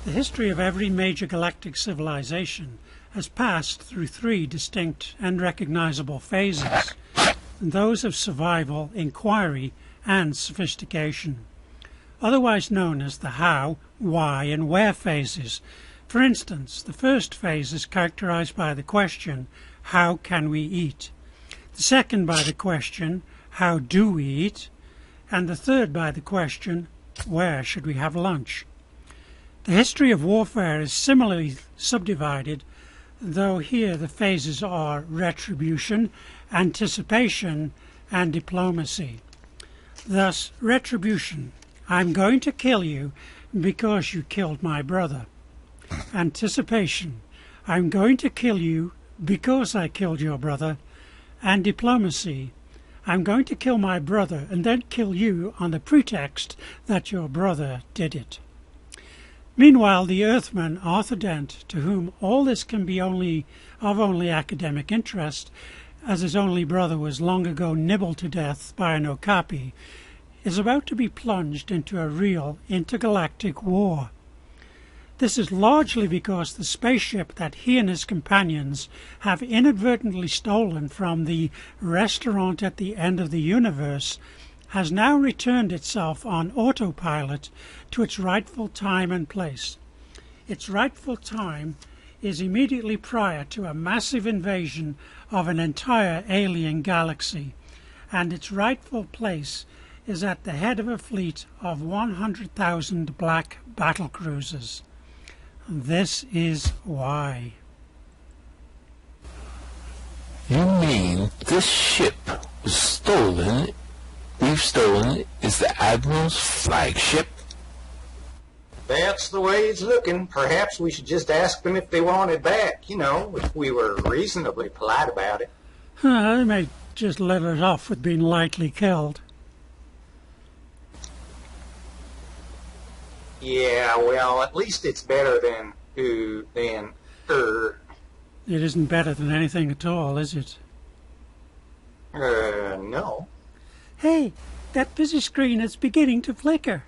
The history of every major galactic civilization has passed through three distinct and recognizable phases, those of survival, inquiry, and sophistication, otherwise known as the how, why, and where phases. For instance, the first phase is characterized by the question, how can we eat? The second by the question, how do we eat? And the third by the question, where should we have lunch? The history of warfare is similarly subdivided, though here the phases are retribution, anticipation, and diplomacy. Thus, retribution, I'm going to kill you because you killed my brother. Anticipation, I'm going to kill you because I killed your brother. And diplomacy, I'm going to kill my brother and then kill you on the pretext that your brother did it. Meanwhile, the Earthman, Arthur Dent, to whom all this can be only academic interest, as his only brother was long ago nibbled to death by an okapi, is about to be plunged into a real intergalactic war. This is largely because the spaceship that he and his companions have inadvertently stolen from the restaurant at the end of the universe has now returned itself on autopilot to its rightful time and place. Its rightful time is immediately prior to a massive invasion of an entire alien galaxy, and its rightful place is at the head of a fleet of 100,000 black battlecruisers. This is why. You mean this ship was stolen? We've stolen is the Admiral's flagship? That's the way it's looking. Perhaps we should just ask them if they want it back, if we were reasonably polite about it. They may just let it off with being lightly killed. Yeah, well, at least it's better than It isn't better than anything at all, is it? No. Hey, that busy screen is beginning to flicker.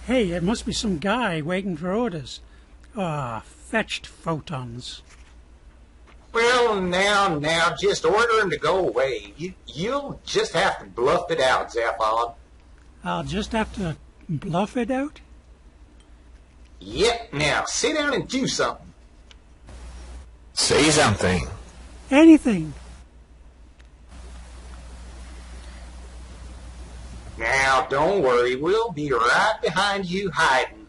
Hey, it must be some guy waiting for orders. Fetched photons. Well, now, just order him to go away. You'll just have to bluff it out, Zaphod. I'll just have to bluff it out? Yep, now, sit down and do something. Say something. Anything. Now, don't worry, we'll be right behind you hiding.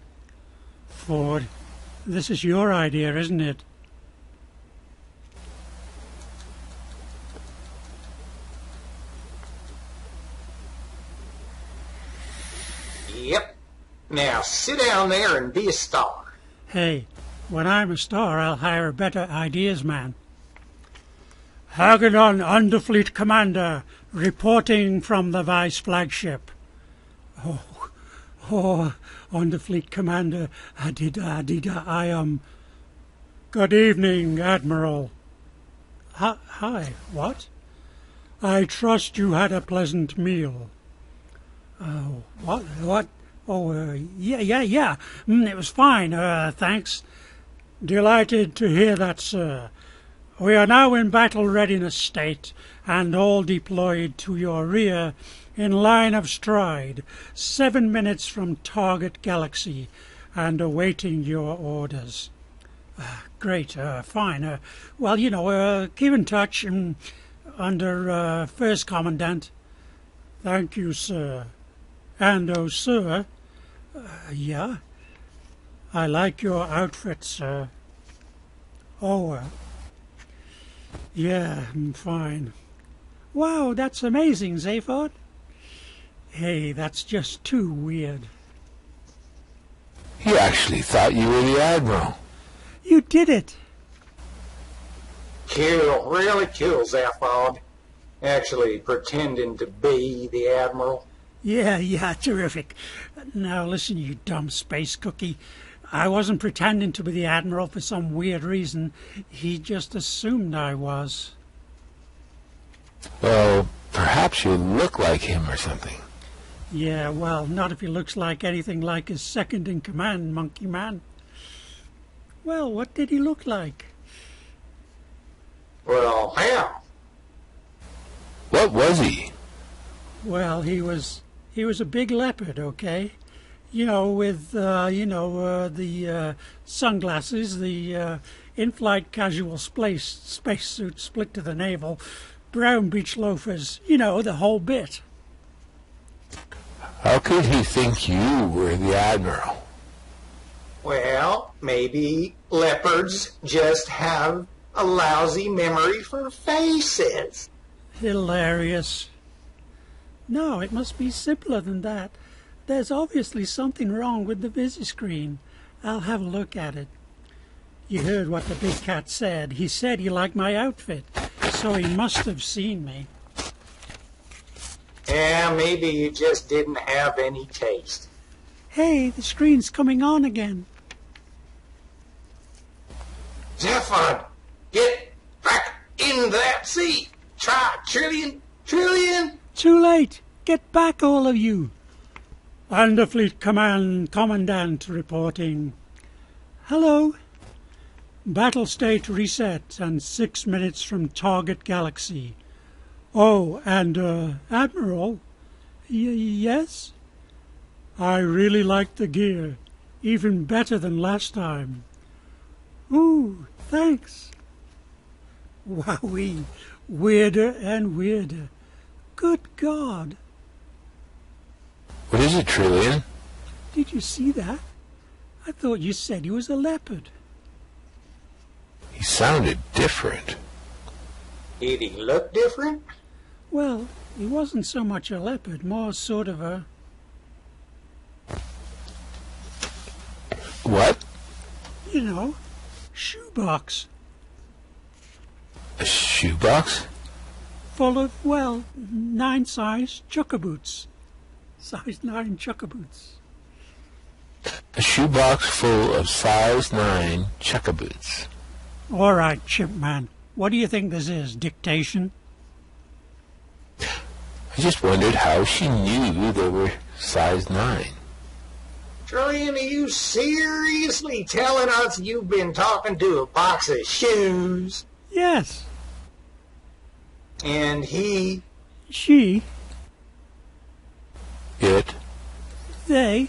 Ford, this is your idea, isn't it? Yep. Now, sit down there and be a star. Hey, when I'm a star, I'll hire a better ideas man. Hagenon Underfleet Commander, reporting from the Vice Flagship. Underfleet Commander, I am... Good evening, Admiral. Hi, what? I trust you had a pleasant meal. What? Yeah. It was fine, thanks. Delighted to hear that, sir. We are now in battle readiness state, and all deployed to your rear in line of stride, 7 minutes from target galaxy, and awaiting your orders. Great, fine. Keep in touch, under First Commandant. Thank you, sir. And, sir, yeah? I like your outfit, sir. Yeah, I'm fine. Wow, that's amazing, Zaphod. Hey, that's just too weird. He actually thought you were the Admiral. You did it. Really cool, Zaphod. Actually pretending to be the Admiral. Yeah, terrific. Now listen, you dumb space cookie. I wasn't pretending to be the Admiral for some weird reason. He just assumed I was. Well, perhaps you look like him or something. Yeah, well, not if he looks like anything like his second-in-command, Monkey Man. Well, what did he look like? Well, how? What was he? Well, he was a big leopard, okay? You know, with the sunglasses, the in-flight casual spacesuit split to the navel, brown beach loafers, you know, the whole bit. How could he think you were the Admiral? Well, maybe leopards just have a lousy memory for faces. Hilarious. No, it must be simpler than that. There's obviously something wrong with the visi-screen. I'll have a look at it. You heard what the big cat said. He said he liked my outfit, so he must have seen me. Yeah, maybe you just didn't have any taste. Hey, the screen's coming on again. Zephon, get back in that seat. Try trillion. Too late. Get back, all of you. Underfleet Command Commandant reporting. Hello. Battle state reset and 6 minutes from target galaxy. Oh, and, Admiral? Yes? I really like the gear. Even better than last time. Ooh, thanks. Wowee. Weirder and weirder. Good God. What is it, Trillion? Did you see that? I thought you said he was a leopard. He sounded different. Did he look different? Well, he wasn't so much a leopard, more sort of a... What? You know, shoebox. A shoebox? Full of, well, 9-size chuckaboots. Size 9 chuckaboots. A shoebox full of size 9 chuckaboots. All right, Chipman. What do you think this is, dictation? I just wondered how she knew they were size 9. Trillion, are you seriously telling us you've been talking to a box of shoes? Yes. And he... She. It? They.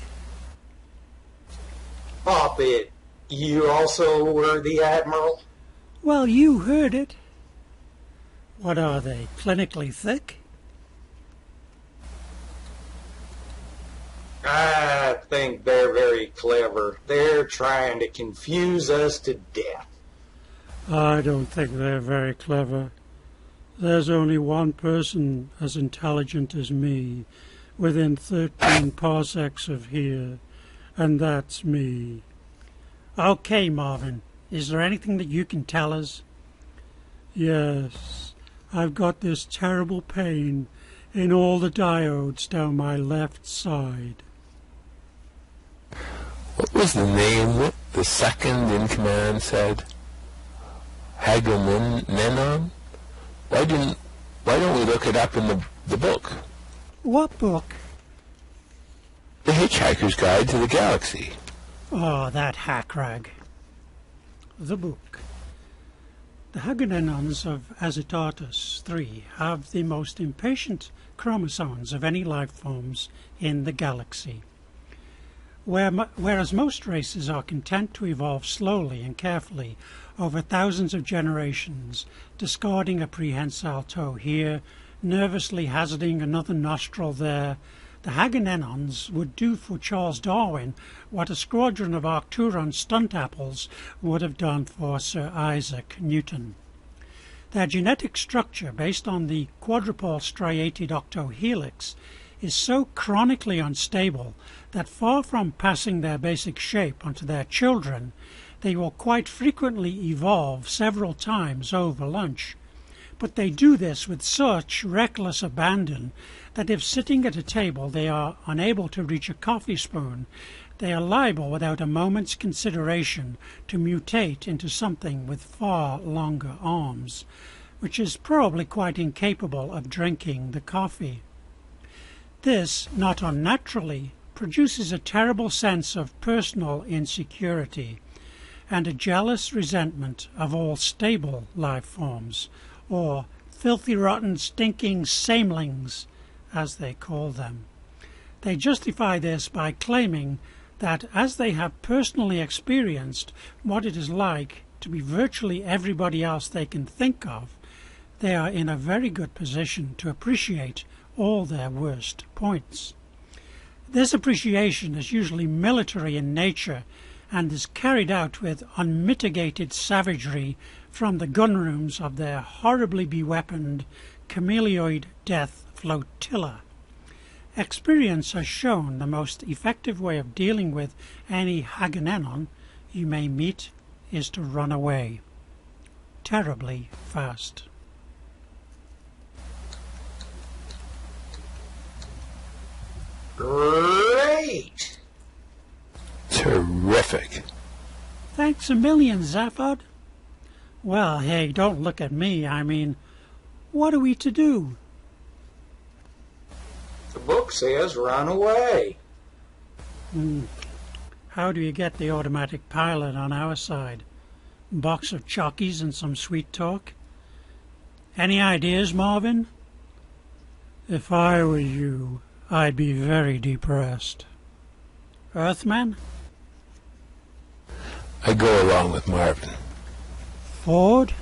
Pop it. You also were the Admiral? Well, you heard it. What are they, clinically thick? I think they're very clever. They're trying to confuse us to death. I don't think they're very clever. There's only one person as intelligent as me within 13 parsecs of here, and that's me. Okay, Marvin, is there anything that you can tell us? Yes, I've got this terrible pain in all the diodes down my left side. What was the name the second in command said? Hagenons? Why don't we look it up in the book? What book? The Hitchhiker's Guide to the Galaxy. Oh, that hack rag. The book. The Hagenons of Azitatus 3 have the most impatient chromosomes of any life forms in the galaxy. Whereas most races are content to evolve slowly and carefully over thousands of generations, discarding a prehensile toe here, nervously hazarding another nostril there, the Hagenons would do for Charles Darwin what a squadron of Arcturon stunt apples would have done for Sir Isaac Newton. Their genetic structure, based on the quadrupole striated octohelix, is so chronically unstable that far from passing their basic shape onto their children, they will quite frequently evolve several times over lunch. But they do this with such reckless abandon that if sitting at a table they are unable to reach a coffee spoon, they are liable without a moment's consideration to mutate into something with far longer arms, which is probably quite incapable of drinking the coffee. This, not unnaturally, produces a terrible sense of personal insecurity and a jealous resentment of all stable life forms, or filthy, rotten, stinking samelings, as they call them. They justify this by claiming that as they have personally experienced what it is like to be virtually everybody else they can think of, they are in a very good position to appreciate all their worst points. This appreciation is usually military in nature and is carried out with unmitigated savagery from the gunrooms of their horribly beweaponed chameleoid death flotilla. Experience has shown the most effective way of dealing with any Hagenon you may meet is to run away terribly fast. Great! Terrific. Thanks a million, Zaphod. Well, hey, don't look at me. I mean, what are we to do? The book says run away. How do you get the automatic pilot on our side? Box of chockies and some sweet talk? Any ideas, Marvin? If I were you, I'd be very depressed. Earthman? I go along with Marvin. Ford?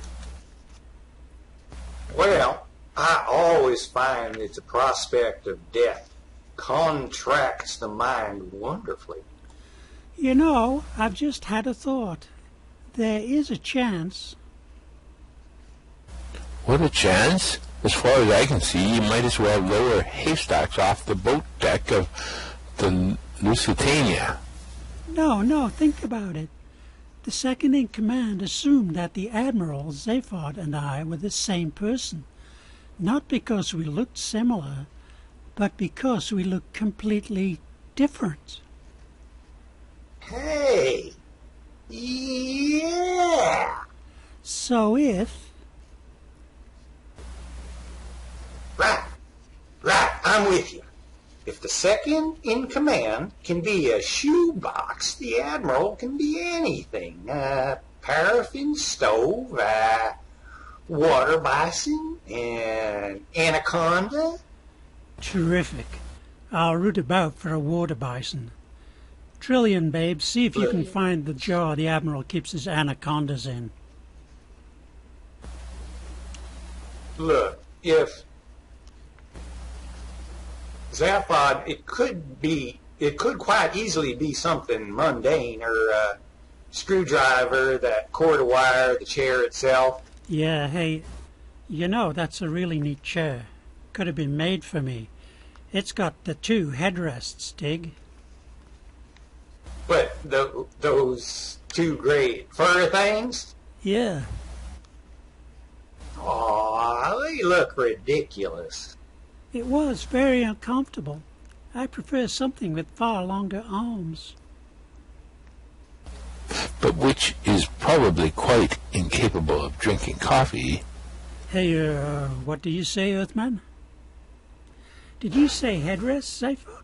Well, I always find that the prospect of death contracts the mind wonderfully. You know, I've just had a thought. There is a chance. What a chance. As far as I can see, you might as well lower haystacks off the boat deck of the Lusitania. No, think about it. The second in command assumed that the Admiral, Zaphod, and I were the same person. Not because we looked similar, but because we looked completely different. Hey! Yeah! So if... Right, I'm with you. If the second in command can be a shoebox, the Admiral can be anything. Paraffin stove, water bison, and anaconda. Terrific. I'll root about for a water bison. Trillion, babe, see if you can find the jar the Admiral keeps his anacondas in. Look, if Zaphod, it could quite easily be something mundane, or a screwdriver, that cord of wire, the chair itself. Yeah, hey, you know, that's a really neat chair. Could have been made for me. It's got the 2 headrests, Dig. But those 2 great fur things? Yeah. Aw, they look ridiculous. It was very uncomfortable. I prefer something with far longer arms. But which is probably quite incapable of drinking coffee. Hey, what do you say, Earthman? Did you say headrests, Zaphod?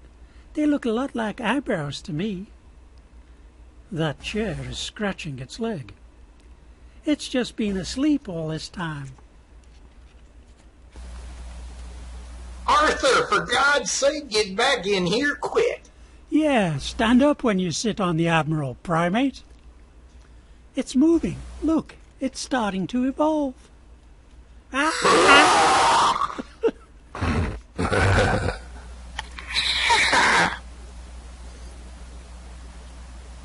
They look a lot like eyebrows to me. That chair is scratching its leg. It's just been asleep all this time. Arthur, for God's sake, get back in here quick. Yeah, stand up when you sit on the Admiral, primate. It's moving. Look, it's starting to evolve.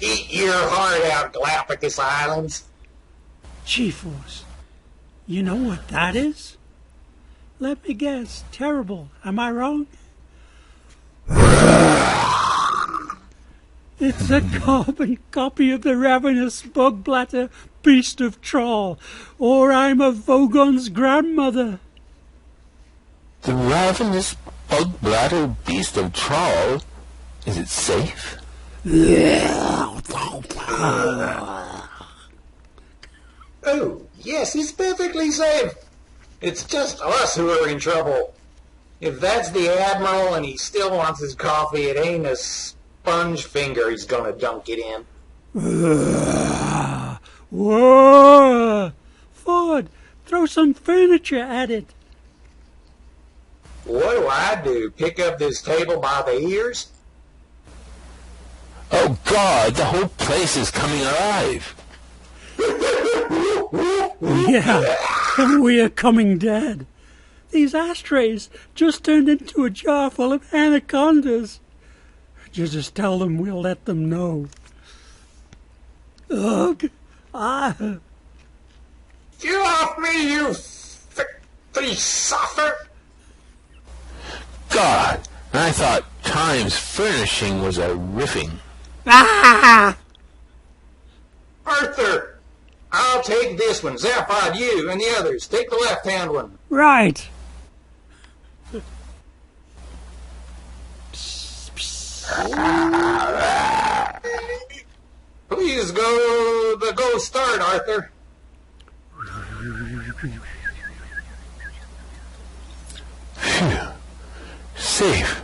Eat your heart out, Galapagos Islands. G-force. You know what that is? Let me guess. Terrible. Am I wrong? It's a carbon copy of the ravenous bugblatter beast of Troll, or I'm a Vogon's grandmother. The ravenous bugblatter beast of Troll? Is it safe? Oh, yes, it's perfectly safe. It's just us who are in trouble. If that's the Admiral and he still wants his coffee, it ain't a sponge finger he's gonna dunk it in. Whoa! Ford, throw some furniture at it. What do? Pick up this table by the ears? Oh God, the whole place is coming alive. Yeah, and we are coming dead. These ashtrays just turned into a jar full of anacondas. Just tell them we'll let them know. Ugh. Get off me, you filthy softer! God, I thought Time's furnishing was a riffing. Ah! Arthur, I'll take this one. Zaphod, you, and the others. Take the left-hand one. Right. Please go start, Arthur. Phew. Safe.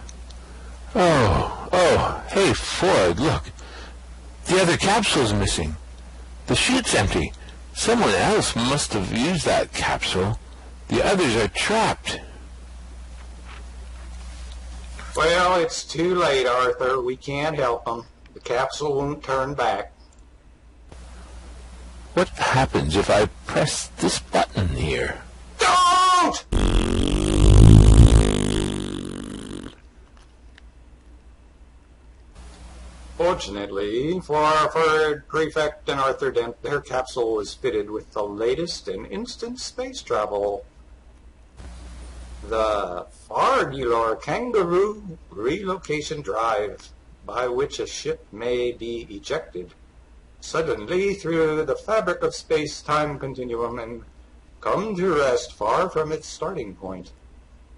Oh, hey, Ford, look. The other capsule's missing. The chute's empty. Someone else must have used that capsule. The others are trapped. Well, it's too late, Arthur. We can't help them. The capsule won't turn back. What happens if I press this button here? Don't! Fortunately for our third prefect and Arthur Dent, their capsule was fitted with the latest in instant space travel. The Fargular Kangaroo Relocation Drive, by which a ship may be ejected suddenly through the fabric of space-time continuum and come to rest far from its starting point.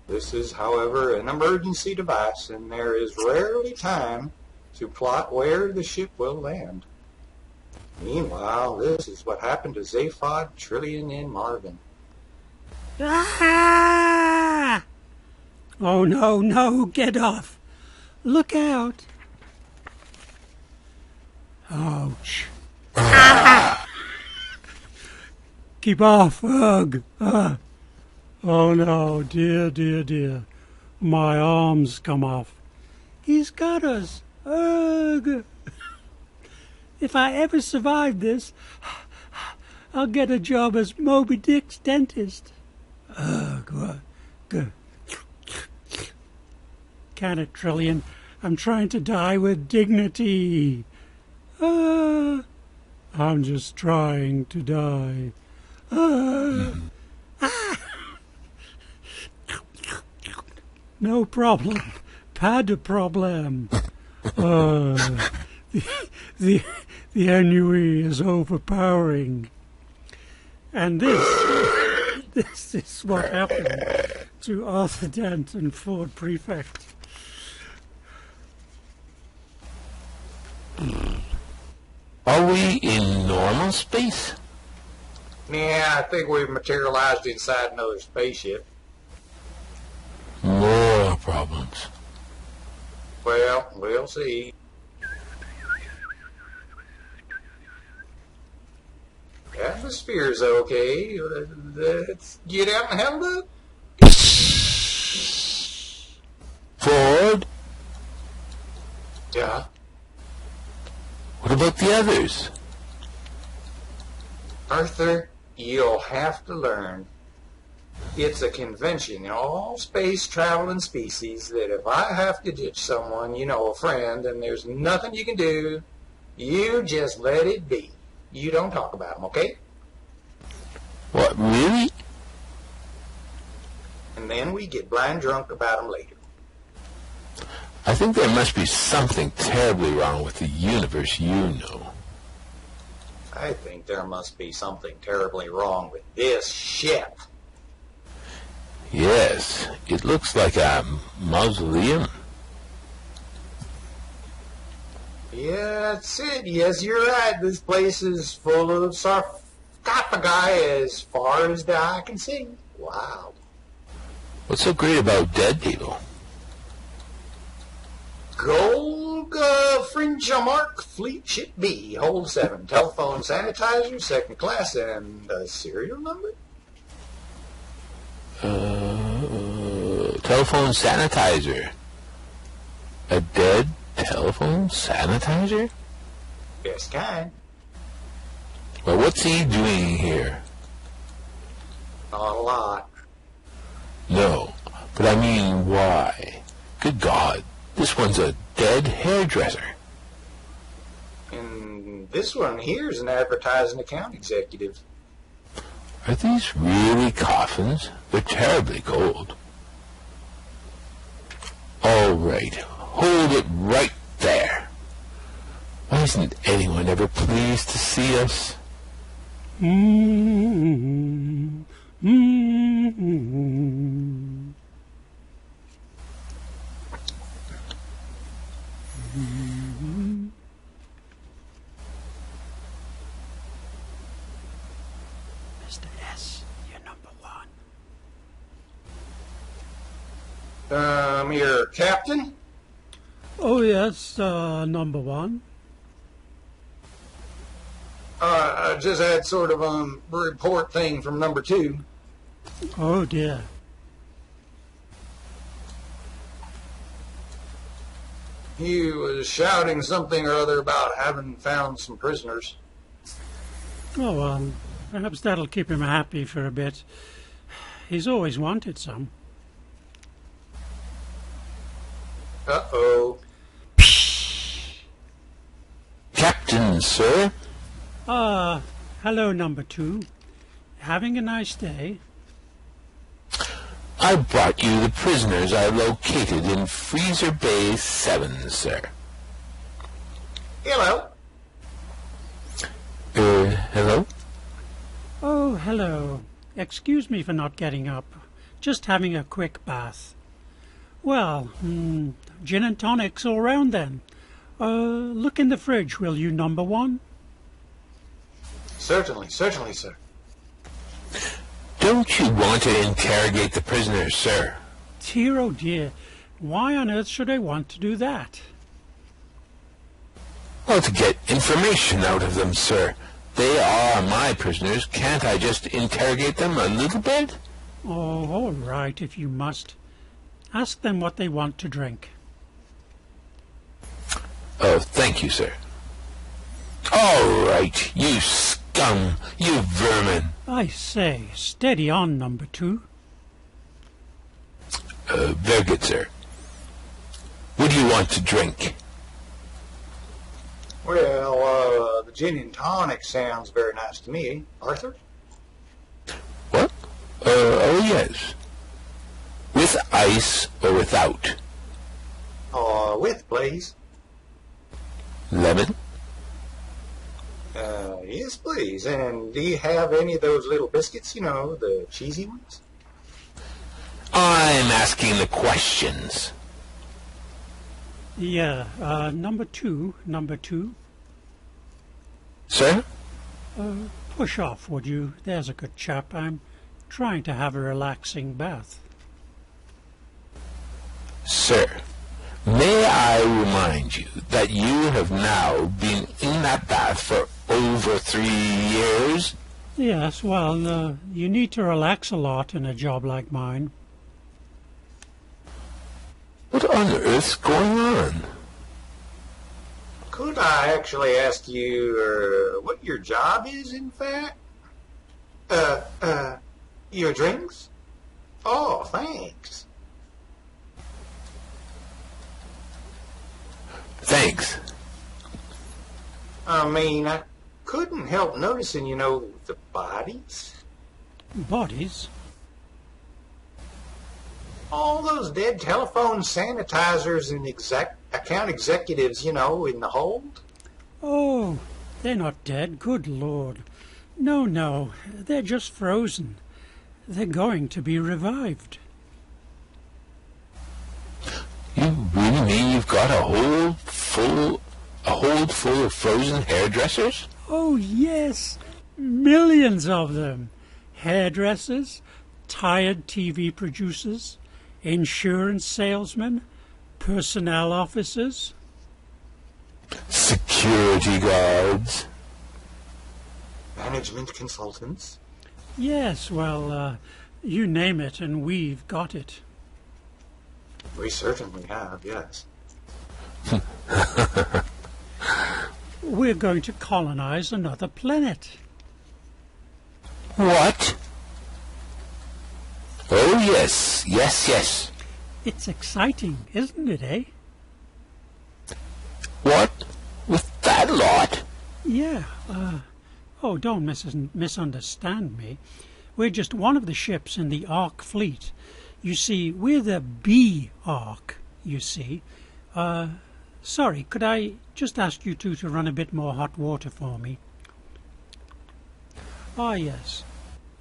This is, however, an emergency device, and there is rarely time to plot where the ship will land. Meanwhile, this is what happened to Zaphod, Trillian, and Marvin. Ah! Oh, no, get off. Look out. Ouch. Keep off, ugh. Oh, no, dear. My arms come off. He's got us. Ugh. If I ever survive this, I'll get a job as Moby Dick's dentist. Ugh. Can it, Trillian? I'm trying to die with dignity. I'm just trying to die. No problem. Pas de problème. The ennui is overpowering. And this is what happened to Arthur Dent and Ford Prefect. Are we in normal space? Yeah, I think we've materialized inside another spaceship. More problems. Well, we'll see. Atmosphere's okay. Let's get out and have a look. Ford? Yeah. What about the others? Arthur, you'll have to learn. It's a convention in all space-traveling species that if I have to ditch someone, a friend, and there's nothing you can do, you just let it be. You don't talk about them, okay? What, really? And then we get blind drunk about them later. I think there must be something terribly wrong with the universe you know. I think there must be something terribly wrong with this ship. Yes, it looks like a mausoleum. Yeah, that's it. Yes, you're right. This place is full of sarcophagi as far as the eye can see. Wow. What's so great about dead people? Gold fringe mark Fleet Ship B, hold 7. Telephone sanitizer, second class, and serial number? Telephone sanitizer. A dead telephone sanitizer? Best kind. Well, what's he doing here? Not a lot. No, but I mean why? Good God, this one's a dead hairdresser. And this one here's an advertising account executive. Are these really coffins? They're terribly cold. All right, hold it right there. Why isn't anyone ever pleased to see us? Mm-hmm. Mm-hmm. Mm-hmm. Mr. S, you're number 1. Your captain? Oh, yes, number 1. I just had sort of a report thing from number 2. Oh, dear. He was shouting something or other about having found some prisoners. Oh, well, perhaps that'll keep him happy for a bit. He's always wanted some. Uh-oh. Captain, sir? Hello, number 2. Having a nice day? I brought you the prisoners I located in Freezer Bay 7, sir. Hello. Hello? Oh, hello. Excuse me for not getting up. Just having a quick bath. Well, gin and tonics all round then. Look in the fridge, will you, number 1? Certainly, sir. Don't you want to interrogate the prisoners, sir? Dear, oh dear. Why on earth should I want to do that? Well, to get information out of them, sir. They are my prisoners. Can't I just interrogate them a little bit? Oh, all right, if you must. Ask them what they want to drink. Oh, thank you, sir. All right, you scum, you vermin. I say, steady on, number 2. Very good, sir. What do you want to drink? Well, the gin and tonic sounds very nice to me, Arthur. What? Oh, yes. With ice or without? With, please. Lemon? Yes, please. And do you have any of those little biscuits, the cheesy ones? I'm asking the questions. Yeah, number 2. Sir? Push off, would you? There's a good chap. I'm trying to have a relaxing bath. Sir, may I remind you that you have now been in that bath for over 3 years? Yes, well, you need to relax a lot in a job like mine. What on earth's going on? Could I actually ask you what your job is, in fact? Your drinks? Oh, thanks. Thanks. I mean, I couldn't help noticing, the bodies. Bodies? All those dead telephone sanitizers and account executives, in the hold. Oh, they're not dead, good Lord. No, they're just frozen. They're going to be revived. You really mean you've got a hold full of frozen hairdressers? Oh, yes, millions of them. Hairdressers, tired TV producers, insurance salesmen, personnel officers, security guards, management consultants. Yes, well, you name it and we've got it. We certainly have, yes. We're going to colonize another planet. What? Oh, yes, yes, yes. It's exciting, isn't it, eh? What? With that lot? Yeah, oh, don't misunderstand me. We're just one of the ships in the Ark fleet. You see, we're the B-Ark, you see. Sorry, could I just ask you two to run a bit more hot water for me? Ah, yes.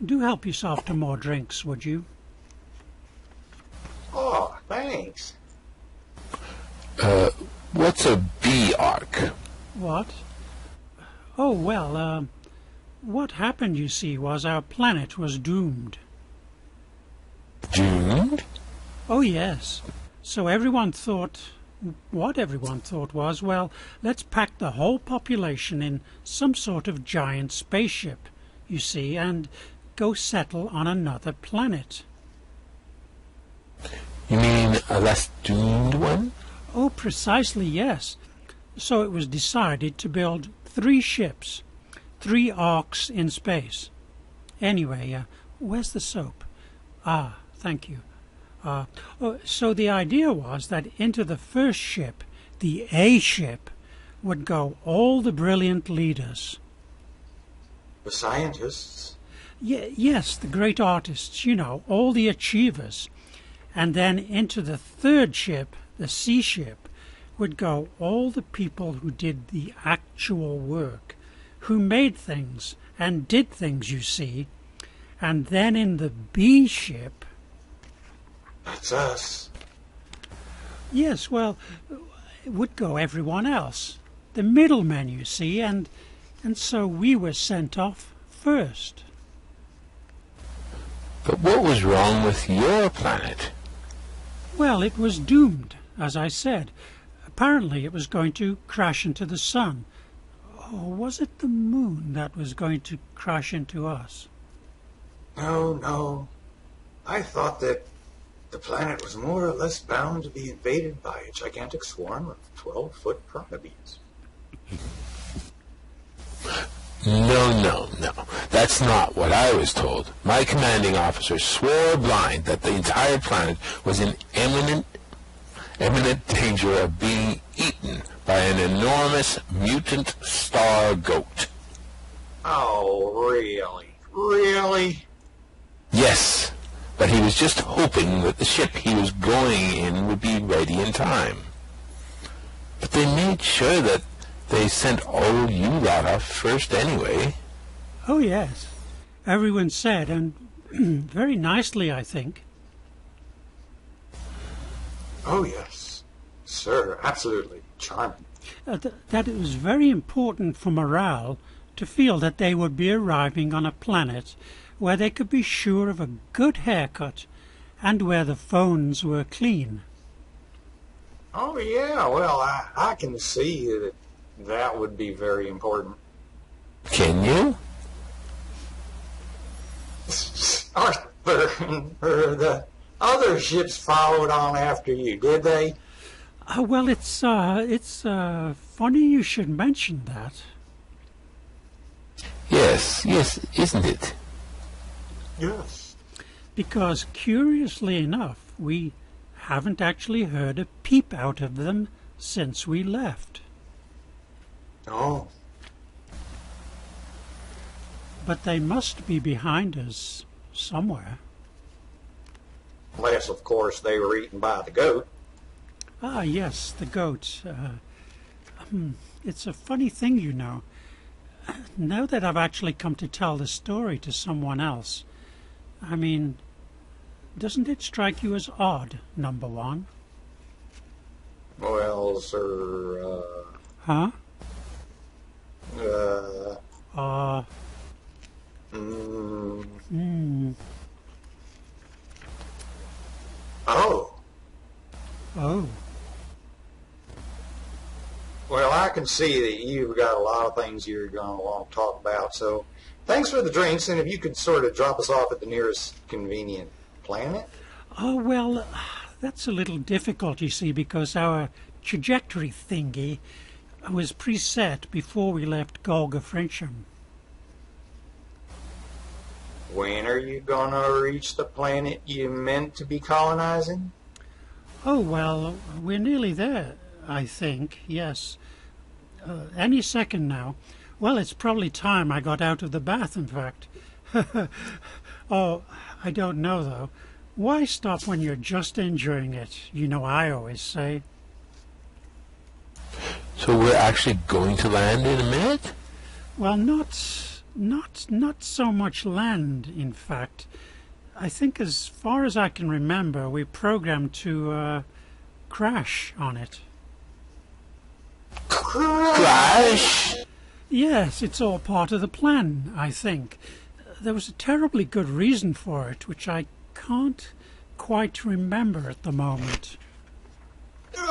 Do help yourself to more drinks, would you? Oh, thanks. What's a B-Ark? What? Oh, well, what happened, you see, was our planet was doomed. Doomed? Oh, yes. So everyone thought... What everyone thought was, well, let's pack the whole population in some sort of giant spaceship, you see, and go settle on another planet. You mean a less doomed one? Oh, precisely, yes. So it was decided to build 3 ships, 3 arcs in space. Anyway, where's the soap? Ah, thank you. So the idea was that into the first ship, the A ship, would go all the brilliant leaders. The scientists. Yes, the great artists, you know, all the achievers. And then into the third ship, the C ship, would go all the people who did the actual work, who made things and did things, you see. And then in the B ship... That's us. Yes, well, it would go everyone else. The middlemen, you see, and so we were sent off first. But what was wrong with your planet? Well, it was doomed, as I said. Apparently it was going to crash into the sun. Or was it the moon that was going to crash into us? No. I thought that the planet was more or less bound to be invaded by a gigantic swarm of 12-foot piranha. No. That's not what I was told. My commanding officer swore blind that the entire planet was in imminent danger of being eaten by an enormous mutant star goat. Oh, really? Really? Yes, but he was just hoping that the ship he was going in would be ready in time. But they made sure that they sent all you lot off first anyway. Oh, yes. Everyone said, and very nicely, I think. Oh, yes. Sir, absolutely charming. That it was very important for morale to feel that they would be arriving on a planet where they could be sure of a good haircut and where the phones were clean. Oh, yeah, well, I can see that would be very important. Can you? Arthur, the other ships followed on after you, did they? Well, it's funny you should mention that. Yes, isn't it? Yes. Because, curiously enough, we haven't actually heard a peep out of them since we left. Oh. But they must be behind us somewhere. Unless, of course, they were eaten by the goat. Ah, yes, the goat. It's a funny thing, you know. Now that I've actually come to tell the story to someone else, I mean, doesn't it strike you as odd, number one? Well, sir, Huh? Oh, Oh, well, I can see that you've got a lot of things you're going to want to talk about. So thanks for the drinks, and if you could sort of drop us off at the nearest convenient planet. oh well, that's a little difficult, you see, because our trajectory thingy was preset before we left Golga Frencham. When are you going to reach the planet you meant to be colonizing? Oh, well, we're nearly there, I think, yes. Any second now. Well, it's probably time I got out of the bath, in fact. Oh, I don't know, though. Why stop when you're just enjoying it? You know I always say. So we're actually going to land in a minute? Well, not so much land, in fact. I think as far as I can remember, we programmed to crash on it. Crash? Yes, it's all part of the plan, I think. There was a terribly good reason for it, which I can't quite remember at the moment. You're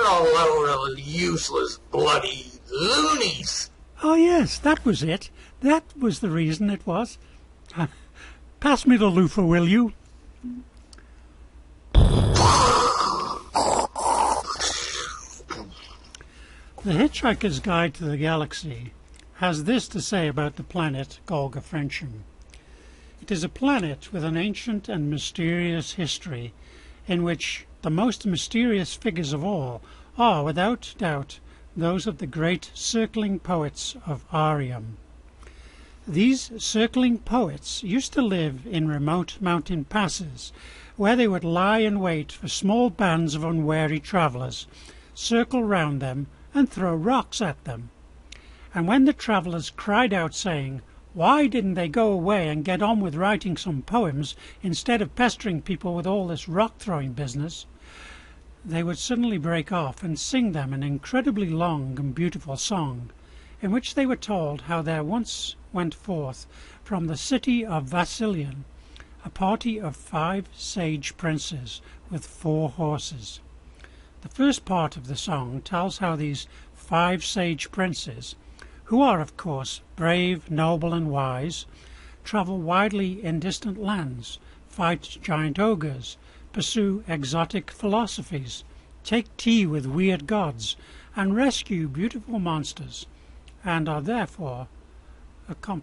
a load of useless, bloody loonies. Oh, yes, that was it. That was the reason it was. Pass me the loofah, will you? The Hitchhiker's Guide to the Galaxy has this to say about the planet Golga Frencham. It is a planet with an ancient and mysterious history, in which the most mysterious figures of all are, without doubt, those of the great circling poets of Arium. These circling poets used to live in remote mountain passes, where they would lie in wait for small bands of unwary travellers, circle round them, and throw rocks at them. And when the travellers cried out, saying, "Why didn't they go away and get on with writing some poems instead of pestering people with all this rock-throwing business?" they would suddenly break off and sing them an incredibly long and beautiful song, in which they were told how there once went forth from the city of Vassilion a party of 5 sage princes with 4 horses. The first part of the song tells how these 5 sage princes, who are of course brave, noble and wise, travel widely in distant lands, fight giant ogres, pursue exotic philosophies, take tea with weird gods, and rescue beautiful monsters, and are therefore got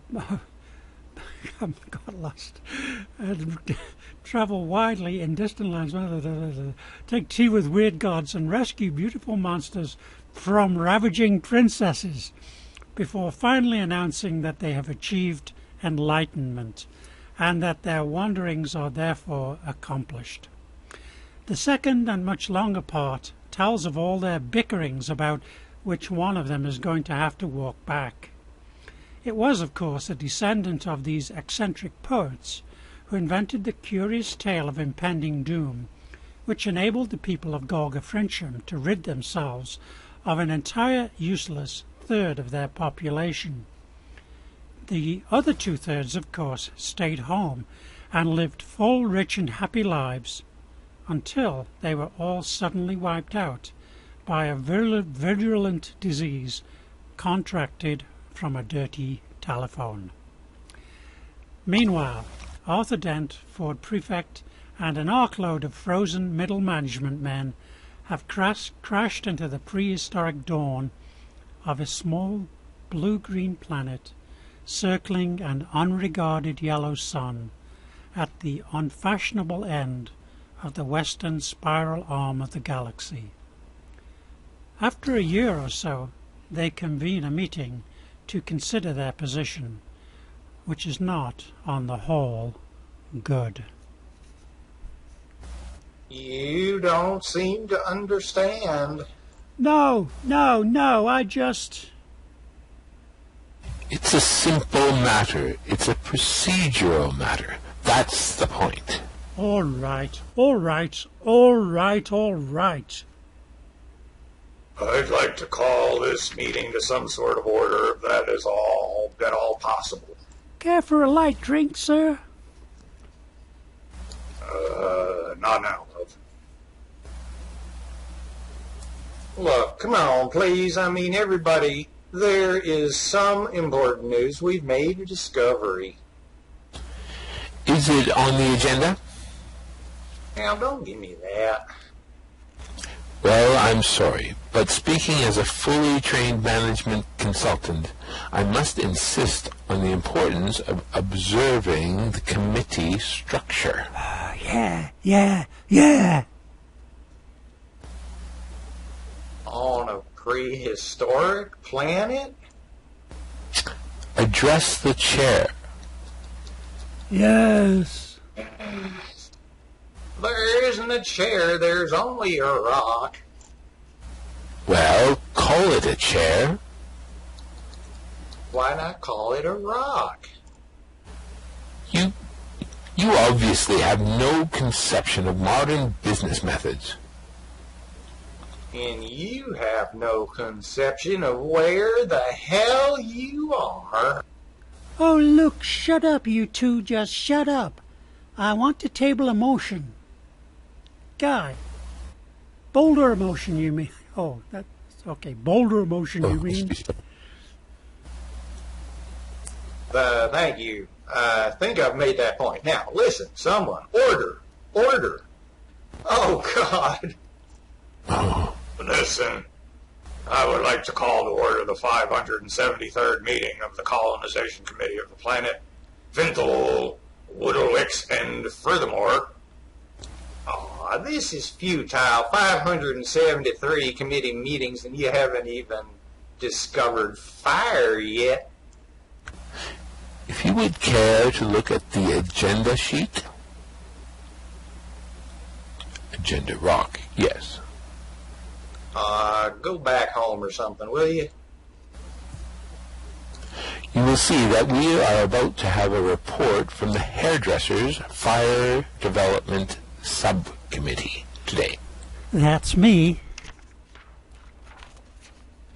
lost. Travel widely in distant lands, take tea with weird gods, and rescue beautiful monsters from ravaging princesses, before finally announcing that they have achieved enlightenment, and that their wanderings are therefore accomplished. The second and much longer part tells of all their bickerings about which one of them is going to have to walk back. It was, of course, a descendant of these eccentric poets who invented the curious tale of impending doom, which enabled the people of Golga Frencham to rid themselves of an entire useless third of their population. The other 2/3, of course, stayed home and lived full, rich and happy lives until they were all suddenly wiped out by a virulent disease contracted from a dirty telephone. Meanwhile, Arthur Dent, Ford Prefect, and an ark-load of frozen middle management men have crashed into the prehistoric dawn of a small blue-green planet circling an unregarded yellow sun at the unfashionable end of the western spiral arm of the galaxy. After a year or so, they convene a meeting to consider their position, which is not, on the whole, good. You don't seem to understand. No, I just... It's a simple matter. It's a procedural matter. That's the point. All right. I'd like to call this meeting to some sort of order if that is all possible. Care for a light drink, sir? Not now, love. Look, come on, please. I mean, everybody, there is some important news. We've made a discovery. Is it on the agenda? Now, don't give me that. Well, I'm sorry, but speaking as a fully trained management consultant, I must insist on the importance of observing the committee structure. Yeah. On a prehistoric planet? Address the chair. Yes. There isn't a chair, there's only a rock. Well, call it a chair. Why not call it a rock? You obviously have no conception of modern business methods. And you have no conception of where the hell you are. Oh, look, shut up, you two. Just shut up. I want to table a motion. Guy. Boulder motion, you mean? Oh, that's okay. Boulder motion, you mean? Thank you. I think I've made that point. Now, listen, someone. Order. Order. Oh, God. Listen, I would like to call to order the 573rd meeting of the Colonization Committee of the planet, Fintel, Woodowix, and furthermore. Oh, this is futile. 573 committee meetings and you haven't even discovered fire yet. If you would care to look at the agenda sheet. Agenda rock, yes. Go back home or something, will you? You will see that we are about to have a report from the Hairdressers Fire Development Subcommittee today. That's me.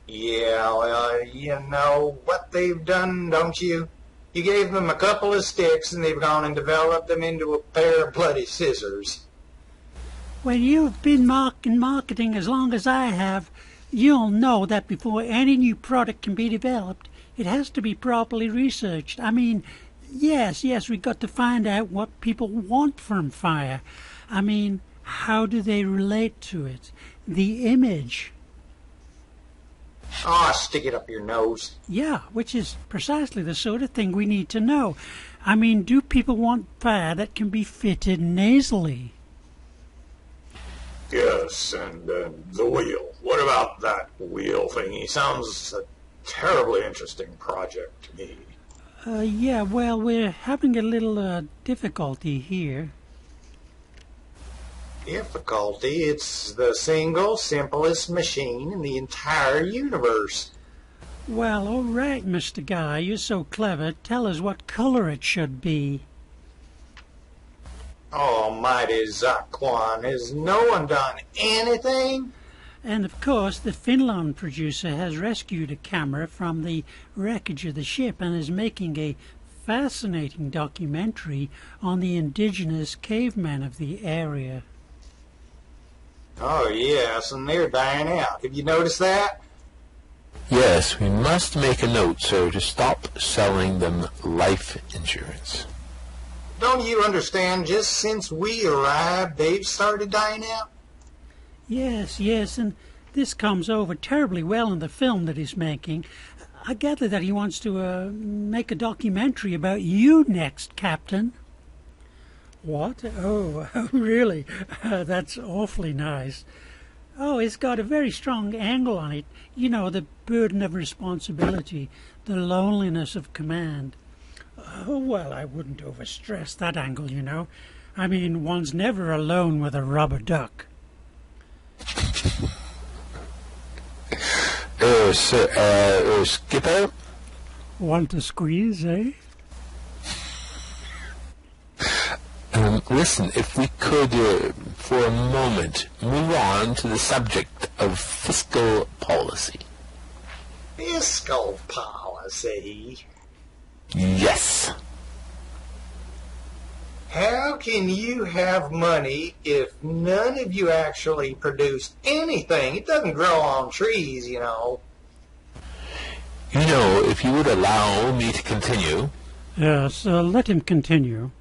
Yeah, well, you know what they've done, don't you? You gave them a couple of sticks and they've gone and developed them into a pair of bloody scissors. When you've been marketing as long as I have, you'll know that before any new product can be developed, it has to be properly researched. I mean, yes, we've got to find out what people want from fire. I mean, how do they relate to it? The image. Oh, stick it up your nose. Yeah, which is precisely the sort of thing we need to know. I mean, do people want fire that can be fitted nasally? Yes, and the wheel. What about that wheel thingy? Sounds a terribly interesting project to me. Yeah, well, we're having a little difficulty here. Difficulty? It's the single simplest machine in the entire universe. Well, all right, Mr. Guy, you're so clever. Tell us what color it should be. Almighty Zakwan, has no one done anything? And of course, the Finland producer has rescued a camera from the wreckage of the ship and is making a fascinating documentary on the indigenous cavemen of the area. Oh, yes, and they're dying out. Have you noticed that? Yes, we must make a note, sir, to stop selling them life insurance. Don't you understand? Just since we arrived, they've started dying out? Yes, and this comes over terribly well in the film that he's making. I gather that he wants to make a documentary about you next, Captain. What? Oh, really? That's awfully nice. Oh, it's got a very strong angle on it. You know, the burden of responsibility, the loneliness of command. Oh, well, I wouldn't overstress that angle, you know. I mean, one's never alone with a rubber duck. Skipper? Want to squeeze, eh? Listen, if we could, for a moment, move on to the subject of fiscal policy. Fiscal policy? Yes. How can you have money if none of you actually produce anything? It doesn't grow on trees, you know. You know, if you would allow me to continue. Yes, let him continue.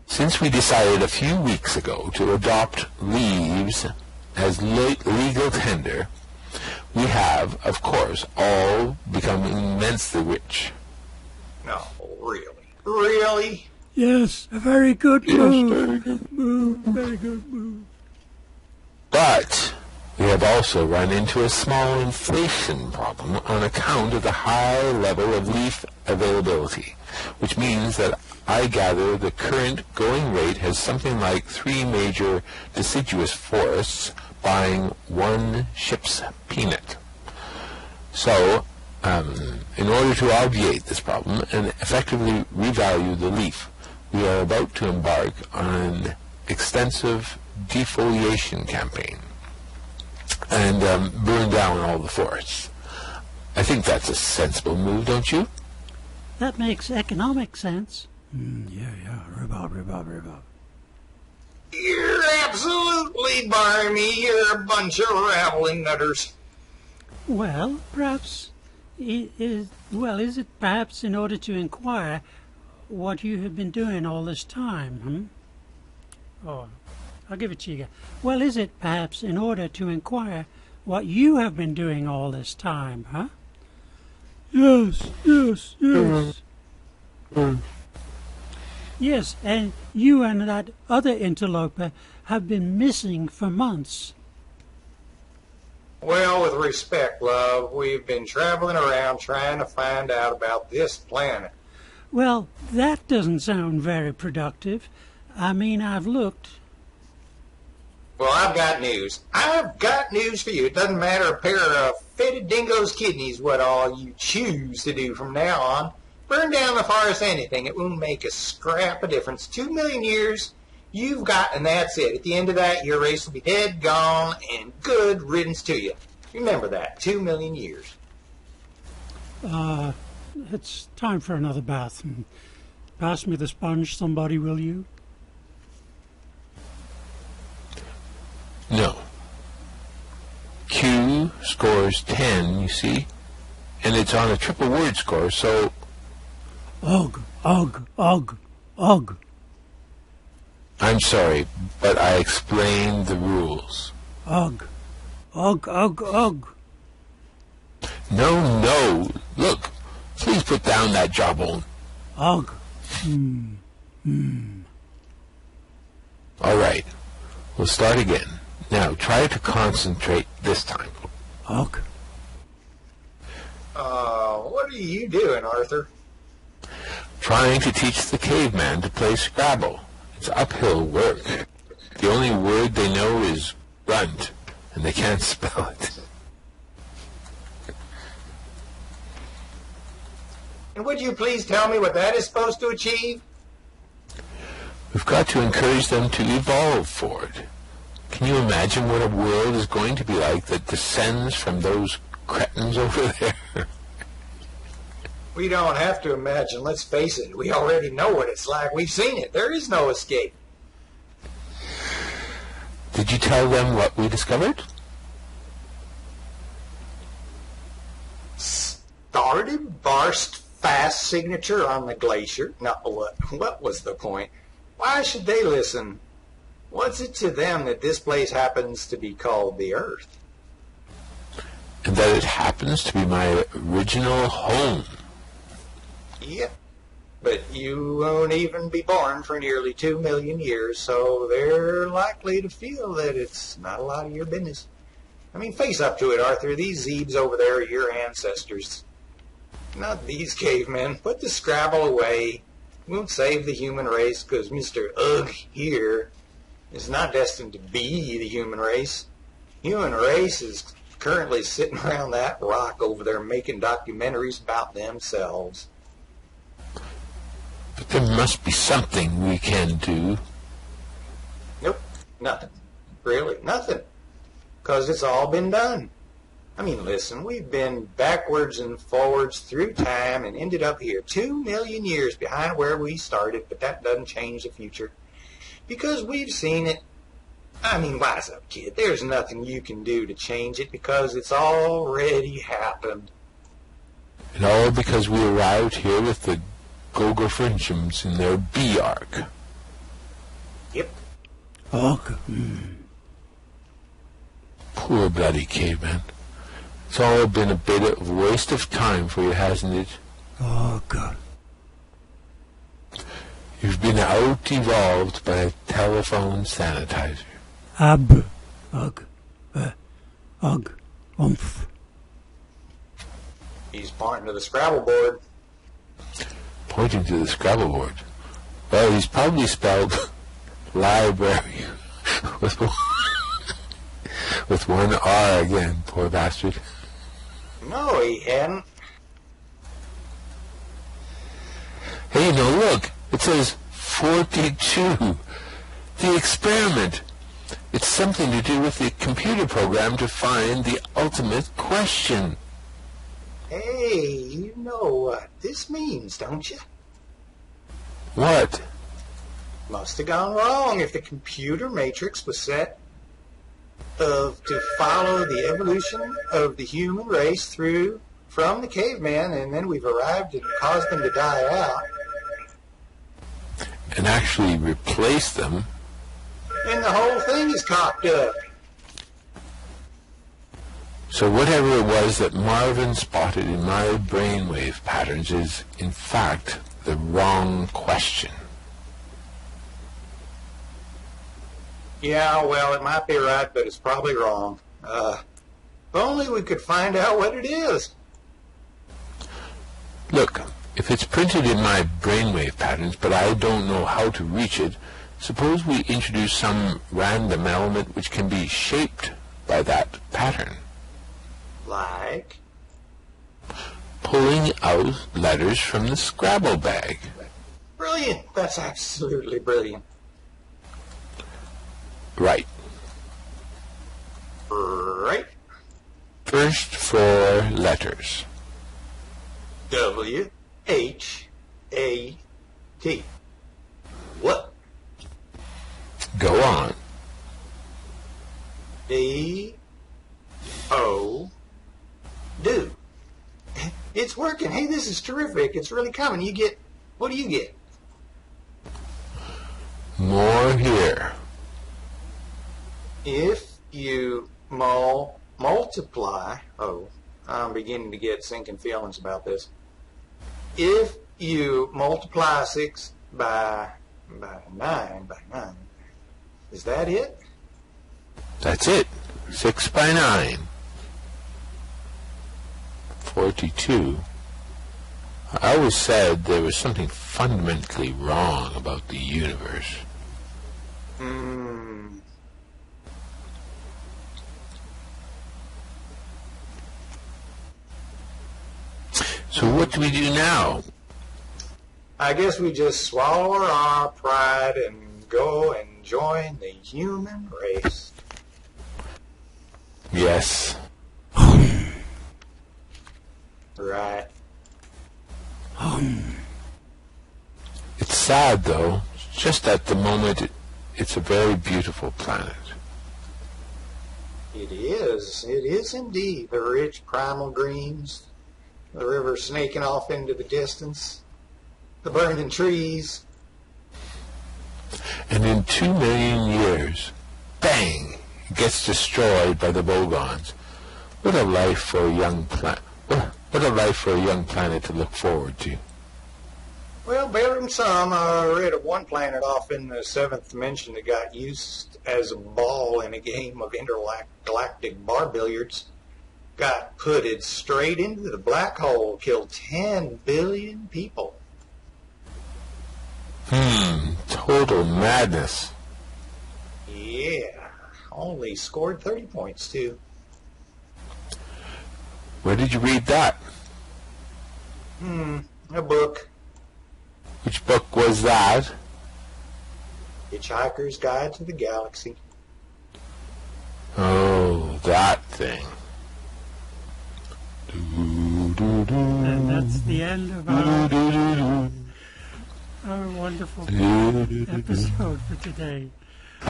Since we decided a few weeks ago to adopt leaves as legal tender, we have, of course, all become immensely rich. No, really? Really? Yes, a very good move. Very good move. But we have also run into a small inflation problem on account of the high level of leaf availability, which means that I gather the current going rate has something like 3 major deciduous forests buying 1 ship's peanut. So, in order to obviate this problem and effectively revalue the leaf, we are about to embark on an extensive defoliation campaign and burn down all the forests. I think that's a sensible move, don't you? That makes economic sense. Yeah, rhubarb. You're absolutely barmy. You're a bunch of rattling nutters. Well, perhaps, is it perhaps in order to inquire what you have been doing all this time, Oh, I'll give it to you again. Well, is it perhaps in order to inquire what you have been doing all this time, huh? Yes. Yes, and you and that other interloper have been missing for months. Well, with respect, love, we've been traveling around trying to find out about this planet. Well, that doesn't sound very productive. I mean, I've looked. Well, I've got news. I've got news for you. It doesn't matter a pair of fetid dingo's kidneys what all you choose to do from now on. Burn down the forest, anything. It won't make a scrap of difference. 2 million years you've got, and that's it. At the end of that, your race will be dead, gone, and good riddance to you. Remember that. 2 million years. It's time for another bath. Pass me the sponge, somebody, will you? No. Q scores 10, you see, and it's on a triple word score, so... Ugh. I'm sorry, but I explained the rules. Ugh. No. Look, please put down that jawbone. Ugh. All right, we'll start again. Now, try to concentrate this time. Ugh. What are you doing, Arthur? Trying to teach the caveman to play Scrabble. It's uphill work. The only word they know is grunt, and they can't spell it. And would you please tell me what that is supposed to achieve? We've got to encourage them to evolve forward. Can you imagine what a world is going to be like that descends from those cretins over there? We don't have to imagine. Let's face it. We already know what it's like. We've seen it. There is no escape. Did you tell them what we discovered? Started barst fast signature on the glacier. Now, what was the point? Why should they listen? What's it to them that this place happens to be called the Earth? And that it happens to be my original home. Yep. But you won't even be born for nearly 2 million years, so they're likely to feel that it's not a lot of your business. I mean, face up to it, Arthur. These Zebes over there are your ancestors. Not these cavemen. Put the Scrabble away. Won't save the human race, because Mr. Ugg here is not destined to be the human race. Human race is currently sitting around that rock over there making documentaries about themselves. But there must be something we can do. Nope, nothing. Really, nothing. Because it's all been done. I mean, listen, we've been backwards and forwards through time and ended up here 2 million years behind where we started, but that doesn't change the future because we've seen it. I mean, wise up, kid. There's nothing you can do to change it because it's already happened. And all because we arrived here with the Gogafrinchums in their B-Ark. Yep. Ugh. Poor bloody caveman. It's all been a bit of a waste of time for you, hasn't it? Ugh. You've been out-evolved by a telephone sanitizer. Ugh. Umph. He's pointing to the Scrabble board. Pointing to the Scrabble board. Well, he's probably spelled library with one R again, poor bastard. No, he hadn't. Hey, look, it says 42. The experiment. It's something to do with the computer program to find the ultimate question. Hey, you know what this means, don't you? What? Must have gone wrong if the computer matrix was set to follow the evolution of the human race through from the caveman, and then we've arrived and caused them to die out. And actually replace them. And the whole thing is cocked up. So whatever it was that Marvin spotted in my brainwave patterns is, in fact, the wrong question. Yeah, well, it might be right, but it's probably wrong. If only we could find out what it is. Look, if it's printed in my brainwave patterns, but I don't know how to reach it, suppose we introduce some random element which can be shaped by that pattern. Like? Pulling out letters from the Scrabble bag. Brilliant. That's absolutely brilliant. Right. Right. First 4 letters. W-H-A-T. What? Go on. D-O. Do. It's working. Hey, this is terrific. It's really coming. What do you get? More here. If you multiply, I'm beginning to get sinking feelings about this. If you multiply 6 by 9, is that it? That's it. 6 by 9. 42. I always said there was something fundamentally wrong about the universe. So what do we do now? I guess we just swallow our pride and go and join the human race. Yes. Right. It's sad, though. Just at the moment, it's a very beautiful planet. It is. It is indeed. The rich primal greens, the river snaking off into the distance, the burning trees. And in 2 million years, bang, it gets destroyed by the Bogons. What a life for a young planet. What a life for a young planet to look forward to. Well, better than some. I read of one planet off in the 7th dimension that got used as a ball in a game of intergalactic bar billiards. Got putted straight into the black hole, killed 10 billion people. Total madness. Yeah, only scored 30 points, too. Where did you read that? A book. Which book was that? Hitchhiker's Guide to the Galaxy. Oh, that thing. that's the end of our wonderful episode for today.